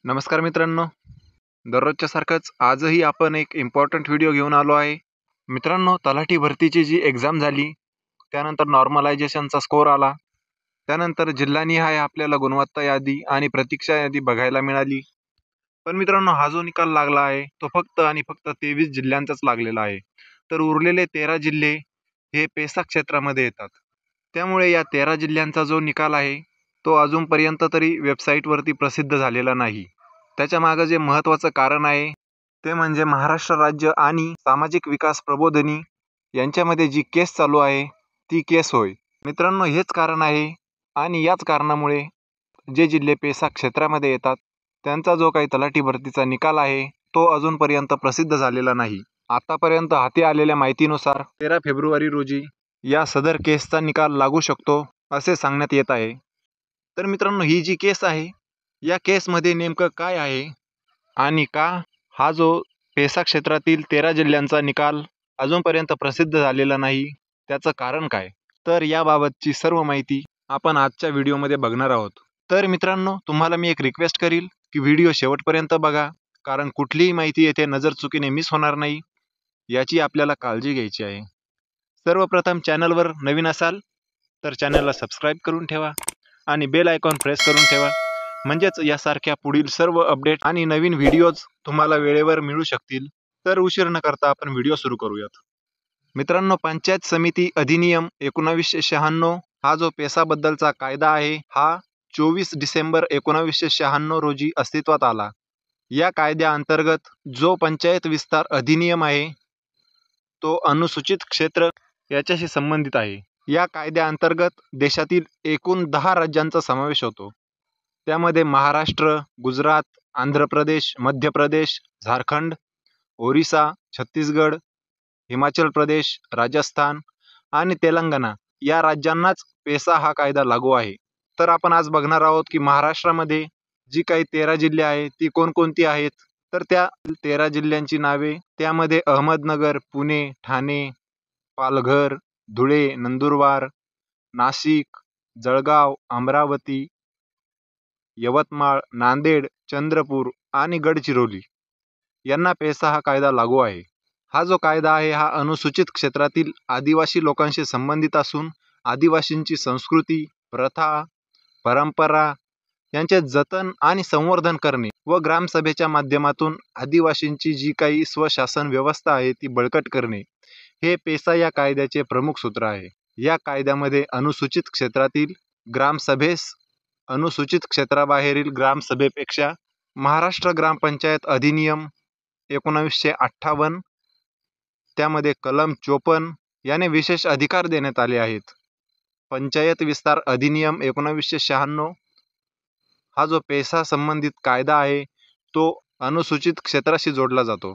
नमस्कार मित्रांनो, दररोजच्या सारखंच आजही आपण एक इम्पॉर्टंट व्हिडिओ घेऊन आलो आहे. मित्रांनो, तलाठी भरतीची जी एक्झाम झाली, त्यानंतर नॉर्मलायझेशनचा स्कोर आला. त्यानंतर जिल्हानिहाय आपल्याला गुणवत्ता यादी आणि प्रतीक्षा यादी बघायला मिळाली. पण मित्रांनो, हा जो निकाल लागला आहे, तो फक्त आणि फक्त 23 जिल्ह्यांचाच लागलेला आहे. तर उरलेले 13 जिल्हे हे पेसा क्षेत्रामध्ये येतात. त्यामुळे या 13 जिल्ह्यांचा जो निकाल आहे, तो अजूनपर्यंत तरी वेबसाईटवरती प्रसिद्ध झालेला नाही. त्याच्या मागे जे महत्त्वाचं कारण आहे, ते म्हणजे महाराष्ट्र राज्य आणि सामाजिक विकास प्रबोधिनी यांच्यामध्ये जी केस चालू आहे, ती केस होय. मित्रांनो, हेच कारण आहे आणि याच कारणामुळे जे जिल्हे पेसा क्षेत्रामध्ये येतात, त्यांचा जो काही तलाठी भरतीचा निकाल आहे, तो अजूनपर्यंत प्रसिद्ध झालेला नाही. आतापर्यंत हाती आलेल्या माहितीनुसार 13 फेब्रुवारी रोजी या सदर केसचा निकाल लागू शकतो, असे सांगण्यात येत आहे. तर मित्रांनो, ही जी केस आहे, या केसमध्ये नेमकं काय आहे आणि का हा जो पेसा क्षेत्रातील 13 जिल्ह्यांचा निकाल अजूनपर्यंत प्रसिद्ध झालेला नाही, त्याचं कारण काय? तर याबाबतची सर्व माहिती आपण आजच्या व्हिडिओमध्ये बघणार आहोत. तर मित्रांनो, तुम्हाला मी एक रिक्वेस्ट करील की व्हिडिओ शेवटपर्यंत बघा, कारण कुठलीही माहिती येथे नजरचुकीने मिस होणार नाही, याची आपल्याला काळजी घ्यायची आहे. सर्वप्रथम चॅनलवर नवीन असाल तर चॅनलला सबस्क्राईब करून ठेवा आणि बेल आयकॉन प्रेस करून ठेवा, म्हणजेच यासारख्या पुढील सर्व अपडेट आणि नवीन व्हिडिओज तुम्हाला वेळेवर मिळू शकतील. तर उशीर न करता आपण व्हिडिओ सुरू करूयात. मित्रांनो, पंचायत समिती अधिनियम 1996 हा जो पेसाबद्दलचा कायदा आहे, हा 24 डिसेंबर 1996 रोजी अस्तित्वात आला. या कायद्याअंतर्गत जो पंचायत विस्तार अधिनियम आहे, तो अनुसूचित क्षेत्र याच्याशी संबंधित आहे. या कायद्याअंतर्गत देशातील एकूण 10 राज्यांचा समावेश होतो. त्यामध्ये महाराष्ट्र, गुजरात, आंध्र प्रदेश, मध्य प्रदेश, झारखंड, ओरिसा, छत्तीसगड, हिमाचल प्रदेश, राजस्थान आणि तेलंगणा या राज्यांनाच पेसा हा कायदा लागू आहे. तर आपण आज बघणार आहोत की महाराष्ट्रामध्ये जी काही 13 जिल्हे आहेत, ती कोणकोणती आहेत. तर त्या 13 जिल्ह्यांची नावे, त्यामध्ये अहमदनगर, पुणे, ठाणे, पालघर, धुळे, नंदुरबार, नाशिक, जळगाव, अमरावती, यवतमाळ, नांदेड, चंद्रपूर आणि गडचिरोली यांना पेसा हा कायदा लागू आहे. हा जो कायदा आहे, हा अनुसूचित क्षेत्रातील आदिवासी लोकांशी संबंधित असून आदिवासींची संस्कृती, प्रथा, परंपरा यांचे जतन आणि संवर्धन करणे व ग्रामसभेच्या माध्यमातून आदिवासींची जी काही स्वशासन व्यवस्था आहे, ती बळकट करणे, हे पेसा या कायद्याचे प्रमुख सूत्र आहे. या कायद्यामध्ये अनुसूचित क्षेत्रातील ग्रामसभेस अनुसूचित क्षेत्राबाहेरील ग्रामसभेपेक्षा महाराष्ट्र ग्रामपंचायत अधिनियम 1958 त्यामध्ये कलम 54 याने विशेष अधिकार देण्यात आले आहेत. पंचायत विस्तार अधिनियम 1996 हा जो पेसा संबंधित कायदा आहे, तो अनुसूचित क्षेत्राशी जोडला जातो.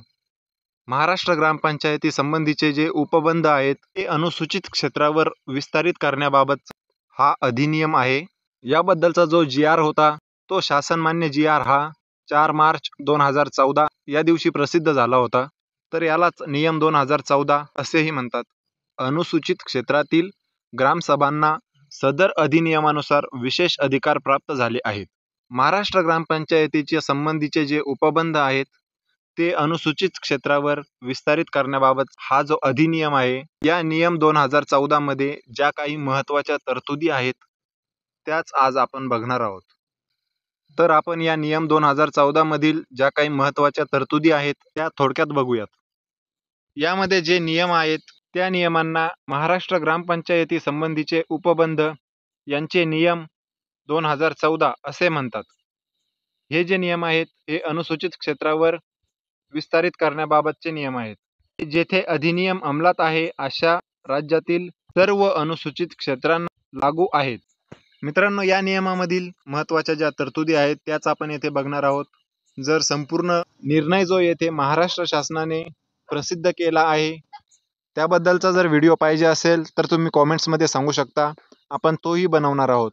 महाराष्ट्र ग्रामपंचायती संबंधीचे जे उपबंध आहेत, ते अनुसूचित क्षेत्रावर विस्तारित करण्याबाबत हा अधिनियम आहे. याबद्दलचा जो GR होता, तो शासनमान्य GR हा 4 मार्च 2014 या दिवशी प्रसिद्ध झाला होता. तर यालाच नियम 2014 असेही म्हणतात. अनुसूचित क्षेत्रातील ग्रामसभांना सदर अधिनियमानुसार विशेष अधिकार प्राप्त झाले आहेत. महाराष्ट्र ग्रामपंचायतीच्या संबंधीचे जे उपबंध आहेत, ते अनुसूचित क्षेत्रावर विस्तारित करण्याबाबत हा जो अधिनियम आहे, या नियम 2014 मध्ये ज्या काही महत्त्वाच्या तरतुदी आहेत, त्याच आज आपण बघणार आहोत. तर आपण या नियम 2014 मधील ज्या काही महत्त्वाच्या तरतुदी आहेत, त्या थोडक्यात बघूयात. यामध्ये जे नियम आहेत, त्या नियमांना महाराष्ट्र ग्रामपंचायती संबंधीचे उपबंध यांचे नियम 2014 असे म्हणतात. हे जे नियम आहेत, हे अनुसूचित क्षेत्रावर विस्तारित करण्याबाबतचे नियम आहेत. जेथे अधिनियम अंमलात आहे, अशा राज्यातील सर्व अनुसूचित क्षेत्रांना लागू आहेत. मित्रांनो, या नियमामधील महत्त्वाच्या ज्या तरतुदी आहेत, त्याच आपण येथे बघणार आहोत. जर संपूर्ण निर्णय जो येथे महाराष्ट्र शासनाने प्रसिद्ध केला आहे, त्याबद्दलचा जर व्हिडिओ पाहिजे असेल, तर तुम्ही कॉमेंट्समध्ये सांगू शकता, आपण तोही बनवणार आहोत.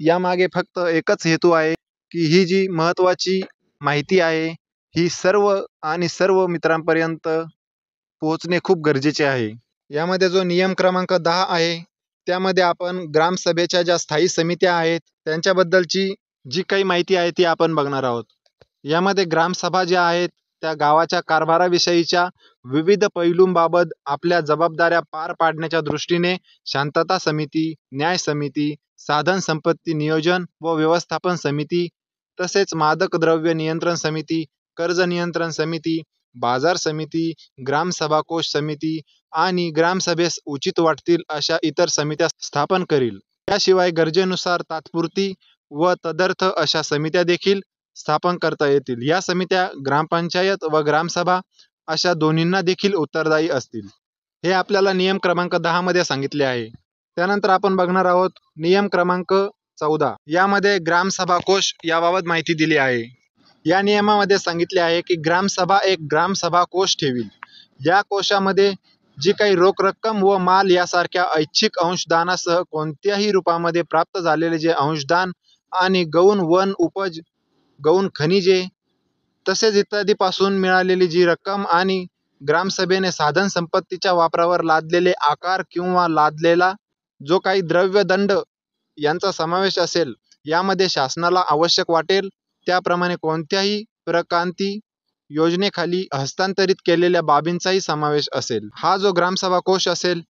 यामागे फक्त एकच हेतू आहे की ही जी महत्त्वाची माहिती आहे, ही सर्व मित्रांपर्यंत पोहोचणे खूप गरजेचे आहे. यामध्ये जो नियम क्रमांक 10 आहे, त्यामध्ये आपण ग्रामसभेच्या ज्या स्थायी समित्या आहेत, त्यांच्याबद्दलची जी काही माहिती आहे, ती आपण बघणार आहोत. यामध्ये ग्रामसभा ज्या आहेत त्या गावाच्या कारभाराविषयीच्या विविध पैलूंबाबत आपल्या जबाबदाऱ्या पार पाडण्याच्या दृष्टीने शांतता समिती, न्याय समिती, साधन संपत्ती नियोजन व व्यवस्थापन समिती, तसेच मादक द्रव्य नियंत्रण समिती, कर्ज नियंत्रण समिती, बाजार समिती, ग्रामसभा कोष समिती आणि ग्रामसभेस उचित वाटतील अशा इतर समित्या स्थापन करील. त्याशिवाय गरजेनुसार तात्पुरती व तदर्थ अशा समित्या देखील स्थापन करता येतील. या समित्या ग्रामपंचायत व ग्रामसभा अशा दोन्हींना देखील उत्तरदायी असतील. हे आपल्याला नियम क्रमांक 10 मध्ये सांगितले आहे. त्यानंतर आपण बघणार आहोत नियम क्रमांक 14. यामध्ये ग्रामसभा कोष याबाबत माहिती दिली आहे. या नियमामध्ये सांगितले आहे की ग्रामसभा एक ग्रामसभा कोष ठेवील. या कोषामध्ये जी काही रोख रक्कम व माल यासारख्या ऐच्छिक अंशदानासह कोणत्याही रूपामध्ये प्राप्त झालेले जे अंशदान आणि गौण वन उपज, गौण खनिजे तसेच इत्यादीपासून मिळालेली जी रक्कम आणि ग्रामसभेने साधन संपत्तीच्या वापरावर लादलेले आकार किंवा लादलेला जो काही द्रव्यदंड यांचा समावेश असेल, यामध्ये शासनाला आवश्यक वाटेल त्याप्रमाणे कोणत्याही प्रकांती योजनेखाली हस्तांतरित केलेल्या बाबींचाही समावेश असेल. हा जो ग्रामसभा कोष असेल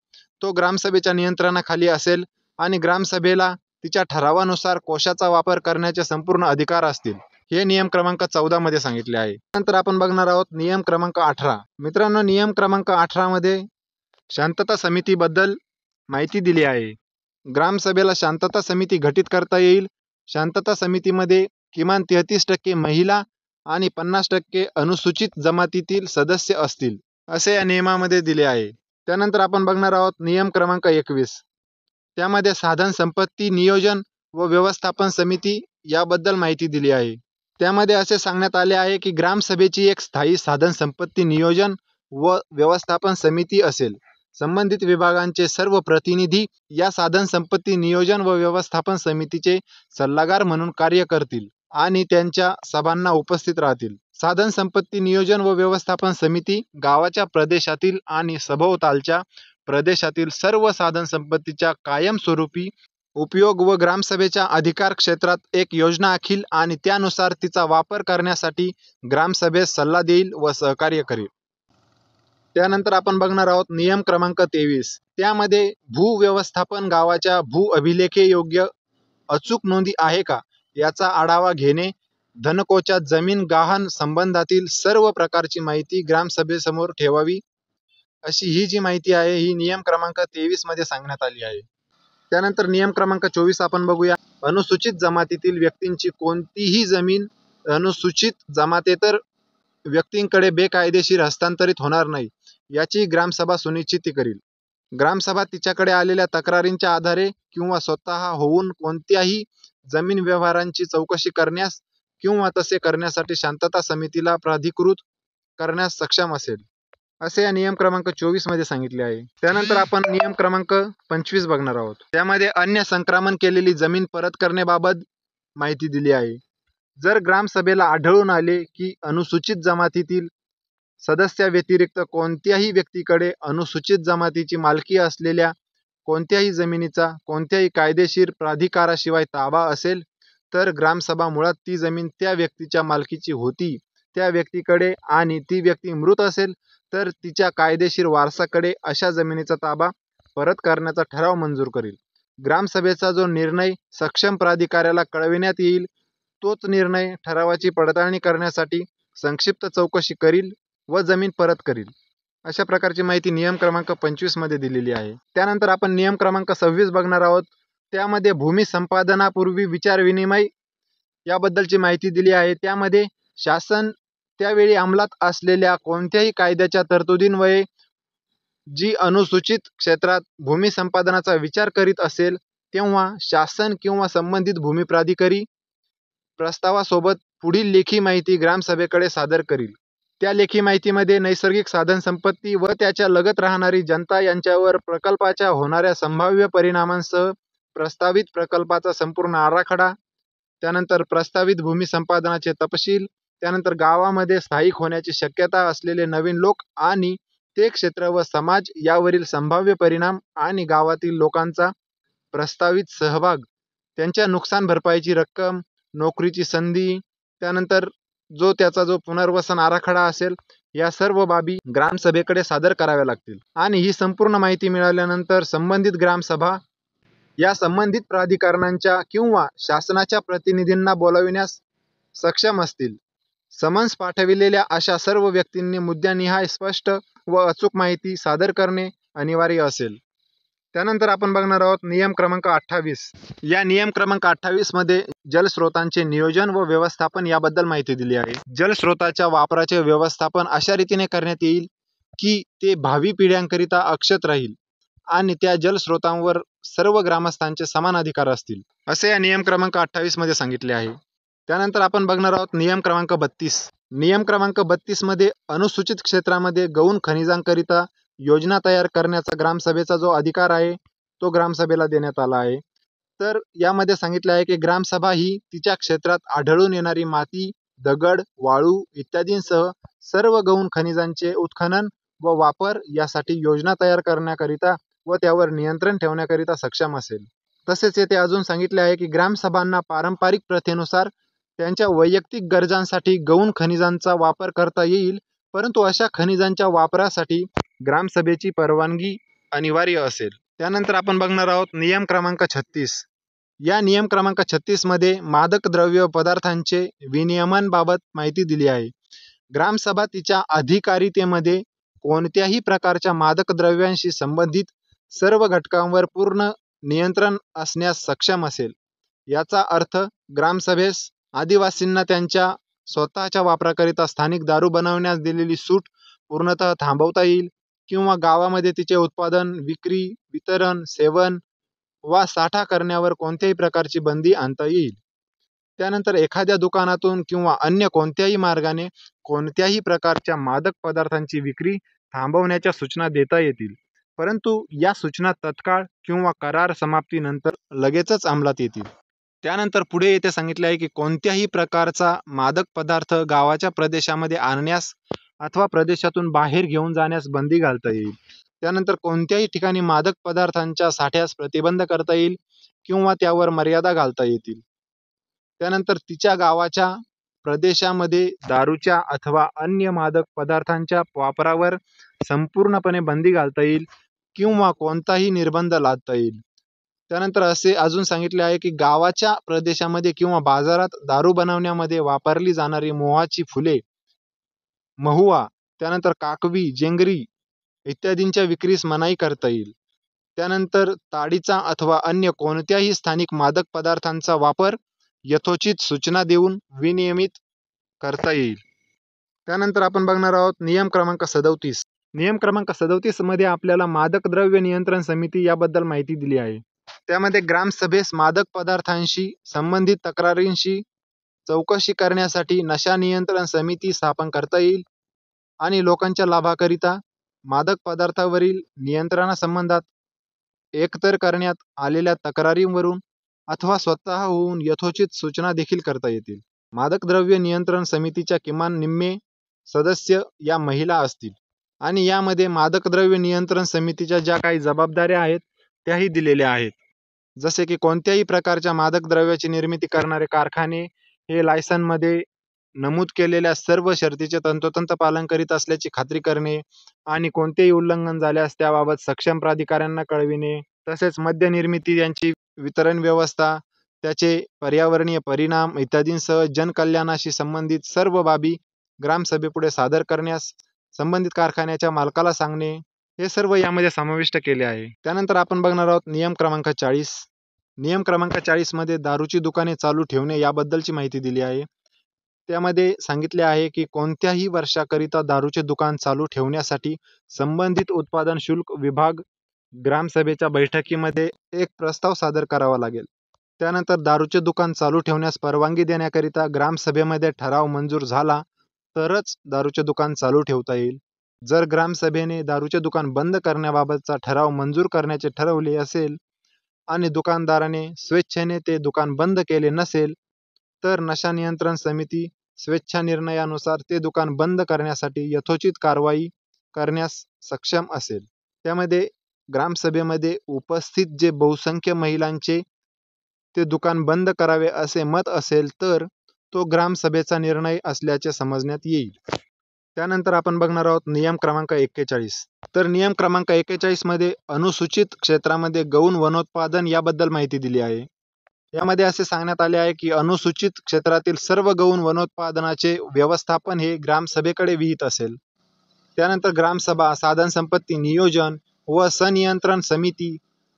तो ग्रामसभेच्या नियंत्रणाखाली असेल आणि ग्रामसभेला तिच्या ठरावानुसार कोषाचा वापर करण्याचे संपूर्ण अधिकार असतील. हे नियम क्रमांक 14 मध्ये सांगितले आहे. नंतर आपण बघणार आहोत नियम क्रमांक 18. मित्रांनो, नियम क्रमांक 18 मध्ये शांतता समितीबद्दल माहिती दिली आहे. ग्रामसभेला शांतता समिती गठीत करता येईल. शांतता समितीमध्ये किमान 33% महिला आणि 50% अनुसूचित जमातीतील सदस्य असतील, असे या नियमामध्ये दिले आहे. त्यानंतर आपण बघणार आहोत नियम क्रमांक 21. त्यामध्ये साधन संपत्ती नियोजन व व्यवस्थापन समिती याबद्दल माहिती दिली आहे. त्यामध्ये असे सांगण्यात आले आहे की ग्रामसभेची एक स्थायी साधन संपत्ती नियोजन व व्यवस्थापन समिती असेल. संबंधित विभागांचे सर्व प्रतिनिधी या साधन संपत्ती नियोजन व व्यवस्थापन समितीचे सल्लागार म्हणून कार्य करतील आणि त्यांच्या सभांना उपस्थित राहतील. साधन संपत्ती नियोजन व व्यवस्थापन समिती गावाच्या प्रदेशातील आणि सभोवतालच्या प्रदेशातील सर्व साधन संपत्तीच्या कायमस्वरूपी उपयोग व ग्रामसभेच्या अधिकार क्षेत्रात एक योजना आखील आणि त्यानुसार तिचा वापर करण्यासाठी ग्रामसभेस सल्ला देईल व सहकार्य करेल. त्यानंतर आपण बघणार आहोत नियम क्रमांक 23. त्यामध्ये भूव्यवस्थापन गावाच्या भू अभिलेखे योग्य अचूक नोंदी आहे का याचा आढावा घेणे, धनकोच्या जमीन गहाण संबंधातील सर्व प्रकारची माहिती ग्रामसभेसमोर ठेवावी, अशी ही जी माहिती आहे ही नियम क्रमांक 23 मध्ये सांगण्यात आली आहे. त्यानंतर नियम क्रमांक 24 आपण बघूया. अनुसूचित जमातीतील व्यक्तींची कोणतीही जमीन अनुसूचित जमातेतर व्यक्तींकडे बेकायदेशीर हस्तांतरित होणार नाही याची ग्रामसभा सुनिश्चिती करील. ग्रामसभा तिच्याकडे आलेल्या तक्रारींच्या आधारे किंवा स्वतः होऊन कोणत्याही जमीन व्यवहारांची चौकशी करण्यास किंवा तसे करण्यासाठी शांतता समितीला प्राधिकृत करण्यास सक्षम असेल, असे या नियम क्रमांक 24 मध्ये सांगितले आहे. त्यानंतर आपण नियम क्रमांक 25 बघणार आहोत. त्यामध्ये अन्य संक्रमण केलेली जमीन परत करण्याबाबत माहिती दिली आहे. जर ग्रामसभेला आढळून आले की अनुसूचित जमातीतील सदस्याव्यतिरिक्त कोणत्याही व्यक्तीकडे अनुसूचित जमातीची मालकी असलेल्या कोणत्याही जमिनीचा कोणत्याही कायदेशीर प्राधिकाराशिवाय ताबा असेल, तर ग्रामसभा मुळात ती जमीन त्या व्यक्तीच्या मालकीची होती त्या व्यक्तीकडे आणि ती व्यक्ती मृत असेल तर तिच्या कायदेशीर वारसाकडे अशा जमिनीचा ताबा परत करण्याचा ठराव मंजूर करील. ग्रामसभेचा जो निर्णय सक्षम प्राधिकाऱ्याला कळविण्यात येईल तोच निर्णय ठरावाची पडताळणी करण्यासाठी संक्षिप्त चौकशी करील व जमीन परत करील. अशा प्रकारची माहिती नियम क्रमांक 25 मध्ये दिलेली आहे. त्यानंतर आपण नियम क्रमांक 26 बघणार आहोत. त्यामध्ये भूमी संपादनापूर्वी विचारविनिमय याबद्दलची माहिती दिली आहे. त्यामध्ये शासन त्यावेळी अंमलात असलेल्या कोणत्याही कायद्याच्या तरतुदीन्वये जी अनुसूचित क्षेत्रात भूमी संपादनाचा विचार करीत असेल तेव्हा शासन किंवा संबंधित भूमी प्राधिकारी प्रस्तावासोबत पुढील लेखी माहिती ग्रामसभेकडे सादर करील. त्या लेखी माहितीमध्ये नैसर्गिक साधन संपत्ती व त्याच्या लगत राहणारी जनता यांच्यावर प्रकल्पाच्या होणाऱ्या संभाव्य परिणामांसह प्रस्तावित प्रकल्पाचा संपूर्ण आराखडा, त्यानंतर प्रस्तावित भूमी संपादनाचे तपशील, त्यानंतर गावामध्ये स्थायिक होण्याची शक्यता असलेले नवीन लोक आणि ते क्षेत्र व समाज यावरील संभाव्य परिणाम आणि गावातील लोकांचा प्रस्तावित सहभाग, त्यांच्या नुकसान भरपाईची रक्कम, नोकरीची संधी, त्यानंतर जो पुनर्वसन आराखडा असेल, या सर्व बाबी ग्रामसभेकडे सादर कराव्या लागतील. आणि ही संपूर्ण माहिती मिळाल्यानंतर संबंधित ग्रामसभा या संबंधित प्राधिकरणांच्या किंवा शासनाच्या प्रतिनिधींना बोलाविण्यास सक्षम असतील. समन्स पाठविलेल्या अशा सर्व व्यक्तींनी मुद्द्यानिहाय स्पष्ट व अचूक माहिती सादर करणे अनिवार्य असेल. त्यानंतर आपण बघणार आहोत नियम क्रमांक 28. या नियम क्रमांक 28 मध्ये जलस्रोतांचे नियोजन व व्यवस्थापन याबद्दल माहिती दिली आहे. जलस्रोताच्या वापराचे व्यवस्थापन अशा रीतीने करण्यात येईल की ते भावी पिढ्यांकरिता अक्षत राहील आणि त्या जलस्रोतांवर सर्व ग्रामस्थांचे समान अधिकार असतील, असे या नियम क्रमांक 28 मध्ये सांगितले आहे. त्यानंतर आपण बघणार आहोत नियम क्रमांक 32. नियम क्रमांक 32 मध्ये अनुसूचित क्षेत्रामध्ये गौण खनिजांकरिता योजना तयार करण्याचा ग्रामसभेचा जो अधिकार आहे तो ग्रामसभेला देण्यात आला आहे. तर यामध्ये सांगितले आहे की ग्रामसभा ही तिच्या क्षेत्रात आढळून येणारी माती, दगड, वाळू इत्यादींसह सर्व गौण खनिजांचे उत्खनन व वापर यासाठी योजना तयार करण्याकरिता व त्यावर नियंत्रण ठेवण्याकरिता सक्षम असेल. तसेच येथे अजून सांगितले आहे की ग्रामसभांना पारंपरिक प्रथेनुसार त्यांच्या वैयक्तिक गरजांसाठी गौण खनिजांचा वापर करता येईल, परंतु अशा खनिजांच्या वापरासाठी ग्रामसभेची परवानगी अनिवार्य असेल. त्यानंतर आपण बघणार आहोत नियम क्रमांक 36. या नियम क्रमांक 36 मध्ये मादक द्रव्य पदार्थांचे विनियमनाबाबत माहिती दिली आहे. ग्रामसभा तिच्या अधिकारितेमध्ये कोणत्याही प्रकारच्या मादक द्रव्यांशी संबंधित सर्व घटकांवर पूर्ण नियंत्रण असण्यास सक्षम असेल. याचा अर्थ ग्रामसभेस आदिवासींना त्यांच्या स्वतःच्या वापराकरिता स्थानिक दारू बनवण्यास दिलेली सूट पूर्णतः थांबवता येईल किंवा गावामध्ये तिचे उत्पादन, विक्री, वितरण, सेवन वा साठा करण्यावर कोणत्याही प्रकारची बंदी आणता येईल. त्यानंतर एखाद्या दुकानातून किंवा अन्य कोणत्याही मार्गाने कोणत्याही प्रकारच्या मादक पदार्थांची विक्री थांबवण्याच्या सूचना देता येतील, परंतु या सूचना तत्काळ किंवा करार समाप्तीनंतर लगेचच अंमलात येतील. त्यानंतर पुढे येथे सांगितले आहे की कोणत्याही प्रकारचा मादक पदार्थ गावाच्या प्रदेशामध्ये आणण्यास अथवा प्रदेशातून बाहेर घेऊन जाण्यास बंदी घालता येईल. त्यानंतर कोणत्याही ठिकाणी मादक पदार्थांच्या साठ्यास प्रतिबंध करता येईल किंवा त्यावर मर्यादा घालता येतील. त्यानंतर तिच्या गावाच्या प्रदेशामध्ये दारूच्या अथवा अन्य मादक पदार्थांच्या वापरावर संपूर्णपणे बंदी घालता येईल किंवा कोणताही निर्बंध लादता येईल. त्यानंतर असे अजून सांगितले आहे की गावाच्या प्रदेशामध्ये किंवा बाजारात दारू बनवण्यामध्ये वापरली जाणारी मोहाची फुले, महुआ, त्यानंतर काकवी, जेंगरी इत्यादींच्या विक्रीस मनाई करता येईल. त्यानंतर ताडीचा अथवा अन्य कोणत्याही स्थानिक मादक पदार्थांचा वापर यथोचित सूचना देऊन विनियमित करता येईल. त्यानंतर आपण बघणार आहोत नियम क्रमांक 37. नियम क्रमांक 37 मध्ये आपल्याला मादक द्रव्य नियंत्रण समिती याबद्दल माहिती दिली आहे. त्यामध्ये ग्रामसभेस मादक पदार्थांशी संबंधित तक्रारींशी चौकशी करण्यासाठी नशा नियंत्रण समिती स्थापन करता येईल आणि लोकांच्या लाभाकरिता मादक पदार्थावरील नियंत्रणासंबंधात एकतर करण्यात आलेल्या तक्रारींवरून अथवा स्वतःहून यथोचित सूचना देखील करता येतील. मादक द्रव्य नियंत्रण समितीच्या किमान निम्मे सदस्य या महिला असतील आणि यामध्ये मादक द्रव्य नियंत्रण समितीच्या ज्या काही जबाबदाऱ्या आहेत त्याही दिलेल्या आहेत. जसे की कोणत्याही प्रकारच्या मादक द्रव्याची निर्मिती करणारे कारखाने हे लायसनमध्ये नमूद केलेल्या सर्व शर्तीचे तंतोतंत पालन करीत असल्याची खात्री करणे आणि कोणतेही उल्लंघन झाल्यास त्याबाबत सक्षम प्राधिकाऱ्यांना कळविणे, तसेच मद्य निर्मिती यांची वितरण व्यवस्था, त्याचे पर्यावरणीय परिणाम इत्यादींसह जनकल्याणाशी संबंधित सर्व बाबी ग्रामसभेपुढे सादर करण्यास संबंधित कारखान्याच्या मालकाला सांगणे, हे सर्व यामध्ये समाविष्ट केले आहे. त्यानंतर आपण बघणार आहोत नियम क्रमांक 40. नियम क्रमांक 40 मध्ये दारूची दुकाने चालू ठेवणे याबद्दलची माहिती दिली आहे. त्यामध्ये सांगितले आहे की कोणत्याही वर्षाकरिता दारूचे दुकान चालू ठेवण्यासाठी संबंधित उत्पादन शुल्क विभाग ग्रामसभेच्या बैठकीमध्ये एक प्रस्ताव सादर करावा लागेल. त्यानंतर दारूचे दुकान चालू ठेवण्यास परवानगी देण्याकरिता ग्रामसभेमध्ये ठराव मंजूर झाला तरच दारूचे दुकान चालू ठेवता येईल. जर ग्रामसभेने दारूचे दुकान बंद करण्याबाबतचा ठराव मंजूर करण्याचे ठरवले असेल आणि दुकानदाराने स्वेच्छेने ते दुकान बंद केले नसेल तर नशा नियंत्रण समिती स्वेच्छा निर्णयानुसार ते दुकान बंद करण्यासाठी यथोचित कारवाई करण्यास सक्षम असेल. त्यामध्ये ग्रामसभेमध्ये उपस्थित जे बहुसंख्य महिलांचे ते दुकान बंद करावे असे मत असेल तर तो ग्रामसभेचा निर्णय असल्याचे समजण्यात येईल. त्यानंतर आपण बघणार आहोत नियम क्रमांक 41. तर नियम क्रमांक 41 मध्ये अनुसूचित क्षेत्रामध्ये गौण वनोत्पादन याबद्दल माहिती दिली आहे. यामध्ये असे सांगण्यात आले आहे की अनुसूचित क्षेत्रातील सर्व गौण वनोत्पादनाचे व्यवस्थापन हे ग्रामसभेकडे विहित असेल. त्यानंतर ग्रामसभा साधन संपत्ती नियोजन व संनियंत्रण समिती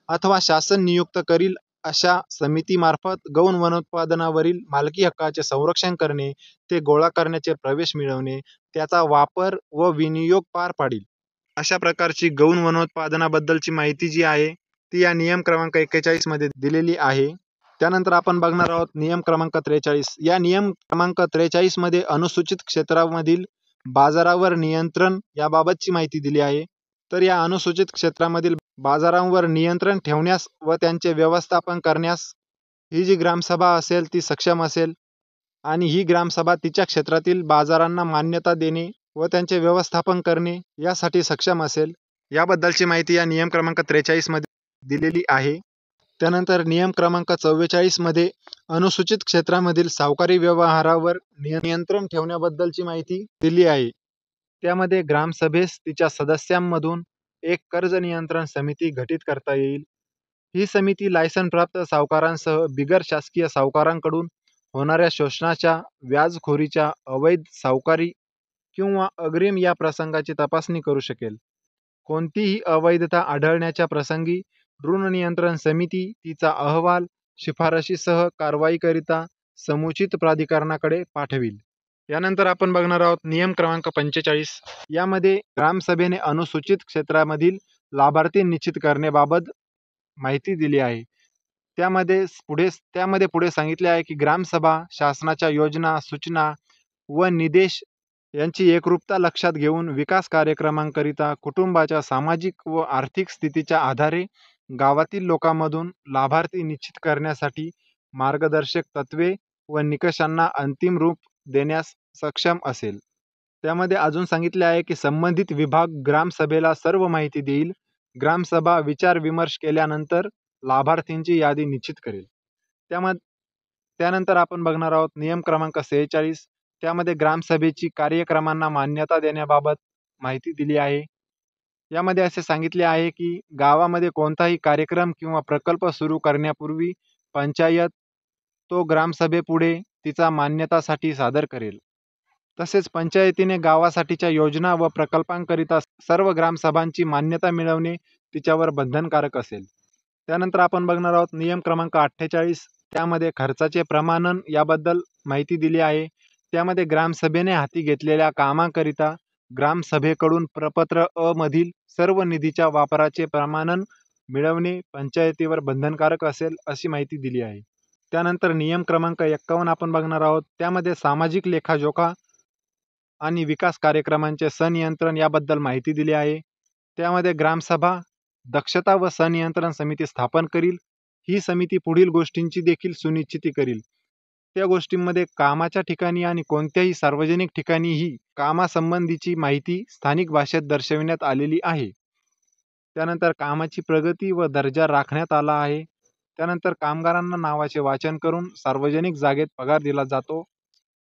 अथवा शासन नियुक्त करील अशा समितीमार्फत गौण वनोत्पादनावरील मालकी हक्काचे संरक्षण करणे, ते गोळा करण्याचे प्रवेश मिळवणे, त्याचा वापर व विनियोग पार पाडील. अशा प्रकारची गौण वनोत्पादनाबद्दलची माहिती जी आहे ती या नियम क्रमांक 41 मध्ये दिलेली आहे. त्यानंतर आपण बघणार आहोत नियम क्रमांक 43. या नियम क्रमांक 43 मध्ये अनुसूचित क्षेत्रामधील बाजारावर नियंत्रण याबाबतची माहिती दिली आहे. तर या अनुसूचित क्षेत्रामधील बाजारांवर नियंत्रण ठेवण्यास व त्यांचे व्यवस्थापन करण्यास ही जी ग्रामसभा असेल ती सक्षम असेल आणि ही ग्रामसभा तिच्या क्षेत्रातील बाजारांना मान्यता देणे व त्यांचे व्यवस्थापन करणे यासाठी सक्षम असेल. याबद्दलची माहिती या नियम क्रमांक 43 मध्ये दिलेली आहे. त्यानंतर नियम क्रमांक 44 मध्ये अनुसूचित क्षेत्रामधील सावकारी व्यवहारावर नियंत्रण ठेवण्याबद्दलची माहिती दिली आहे. त्यामध्ये ग्रामसभेस तिच्या सदस्यांमधून एक कर्ज नियंत्रण समिती गठीत करता येईल. ही समिती लायसन प्राप्त सावकारांसह बिगर शासकीय सावकारांकडून होणाऱ्या शोषणाच्या, व्याजखोरीच्या, अवैध सावकारी किंवा अग्रिम या प्रसंगाची तपासणी करू शकेल. कोणतीही अवैधता आढळण्याच्या प्रसंगी ऋण नियंत्रण समिती तिचा अहवाल शिफारशीसह कारवाईकरिता समुचित प्राधिकरणाकडे पाठविल. यानंतर आपण बघणार आहोत नियम क्रमांक 45. यामध्ये ग्रामसभेने अनुसूचित क्षेत्रामधील लाभार्थी निश्चित करण्याबाबत माहिती दिली आहे. त्यामध्ये पुढे सांगितले आहे की ग्रामसभा शासनाच्या योजना, सूचना व निर्देश यांची एकरूपता लक्षात घेऊन विकास कार्यक्रमांकरिता कुटुंबाच्या सामाजिक व आर्थिक स्थितीच्या आधारे गावातील लोकांमधून लाभार्थी निश्चित करण्यासाठी मार्गदर्शक तत्वे व निकषांना अंतिम रूप देण्यास सक्षम असेल. त्यामध्ये अजून सांगितले आहे की संबंधित विभाग ग्रामसभेला सर्व माहिती देईल. ग्रामसभा विचार विमर्श केल्यानंतर लाभार्थींची यादी निश्चित करेल. त्यानंतर आपण बघणार आहोत नियम क्रमांक 46. त्यामध्ये ग्रामसभेची कार्यक्रमांना मान्यता देण्याबाबत माहिती दिली आहे. यामध्ये असे सांगितले आहे की गावामध्ये कोणताही कार्यक्रम किंवा प्रकल्प सुरू करण्यापूर्वी पंचायत तो ग्रामसभेपुढे तिचा मान्यतासाठी सादर करेल. तसेच पंचायतीने गावासाठीच्या योजना व प्रकल्पांकरिता सर्व ग्रामसभांची मान्यता मिळवणे तिच्यावर बंधनकारक असेल. त्यानंतर आपण बघणार आहोत नियम क्रमांक 48. त्यामध्ये खर्चाचे प्रमाणन याबद्दल माहिती दिली आहे. त्यामध्ये ग्रामसभेने हाती घेतलेल्या कामाकरिता ग्रामसभेकडून प्रपत्र अ मधील सर्व निधीच्या वापराचे प्रमाणन मिळवणे पंचायतीवर बंधनकारक असेल अशी माहिती दिली आहे. त्यानंतर नियम क्रमांक 51 आपण बघणार आहोत. त्यामध्ये सामाजिक लेखाजोखा आणि विकास कार्यक्रमांचे संनियंत्रण याबद्दल माहिती दिली आहे. त्यामध्ये ग्रामसभा दक्षता व संनियंत्रण समिती स्थापन करील. ही समिती पुढील गोष्टींची देखील सुनिश्चिती करील. त्या गोष्टींमध्ये कामाच्या ठिकाणी आणि कोणत्याही सार्वजनिक ठिकाणीही कामासंबंधीची माहिती स्थानिक भाषेत दर्शविण्यात आलेली आहे. त्यानंतर कामाची प्रगती व दर्जा राखण्यात आला आहे. त्यानंतर कामगारांना नावाचे वाचन करून सार्वजनिक जागेत पगार दिला जातो.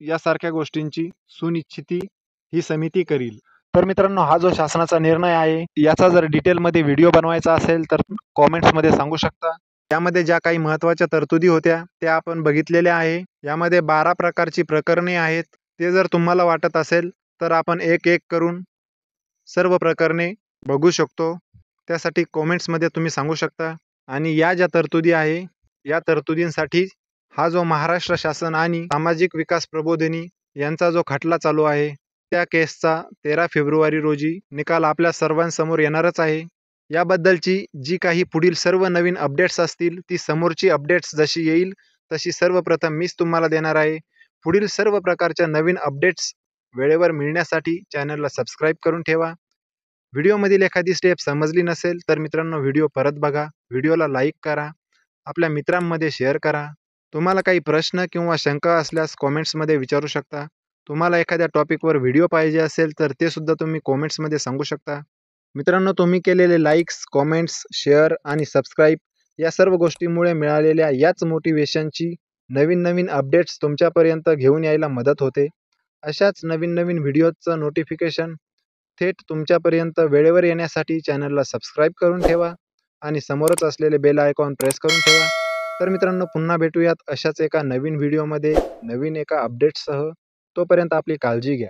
यासारख्या गोष्टींची सुनिश्चिती ही समिती करील. तर मित्रांनो, हा जो शासनाचा निर्णय आहे याचा जर डिटेलमध्ये व्हिडिओ बनवायचा असेल तर कॉमेंट्समध्ये सांगू शकता. यामध्ये ज्या काही महत्त्वाच्या तरतुदी होत्या त्या आपण बघितलेल्या आहे. यामध्ये 12 प्रकारची प्रकरणे आहेत. ते जर तुम्हाला वाटत असेल तर आपण एक एक करून सर्व प्रकरणे बघू शकतो. त्यासाठी कॉमेंट्समध्ये तुम्ही सांगू शकता. आणि या ज्या तरतुदी आहे या तरतुदींसाठी हा जो महाराष्ट्र शासन आणि सामाजिक विकास प्रबोधिनी यांचा जो खटला चालू आहे त्या केसचा 13 फेब्रुवारी रोजी निकाल आपल्या सर्वांसमोर येणारच आहे. याबद्दलची जी काही पुढील सर्व नवीन अपडेट्स असतील ती समोरची अपडेट्स जशी येईल तशी सर्वप्रथम मीच तुम्हाला देणार आहे. पुढील सर्व प्रकारच्या नवीन अपडेट्स वेळेवर मिळण्यासाठी चॅनलला सबस्क्राईब करून ठेवा. व्हिडिओमधील एखादी स्टेप समजली नसेल तर मित्रांनो व्हिडिओ परत बघा. व्हिडिओला लाईक करा. आपल्या मित्रांमध्ये शेअर करा. तुम्हाला काही प्रश्न किंवा शंका असल्यास कॉमेंट्समध्ये विचारू शकता. तुम्हाला एखाद्या टॉपिकवर व्हिडिओ पाहिजे असेल तर ते सुद्धा तुम्ही कॉमेंट्समध्ये सांगू शकता. मित्रांनो, तुम्ही केलेले लाईक्स, कॉमेंट्स, शेअर आणि सबस्क्राईब या सर्व गोष्टींमुळे मिळालेल्या याच मोटिवेशनची नवीन नवीन अपडेट्स तुमच्यापर्यंत घेऊन यायला मदत होते. अशाच नवीन नवीन व्हिडिओचं नोटिफिकेशन थेट तुमच्यापर्यंत वेळेवर येण्यासाठी चॅनलला सबस्क्राईब करून ठेवा आणि समोरच असलेले बेल आयकॉन प्रेस करून ठेवा. तर मित्रांनो, पुन्हा भेटूयात अशाच एका नवीन व्हिडिओमध्ये नवीन एका अपडेट्ससह. तोपर्यंत आपली काळजी घ्या.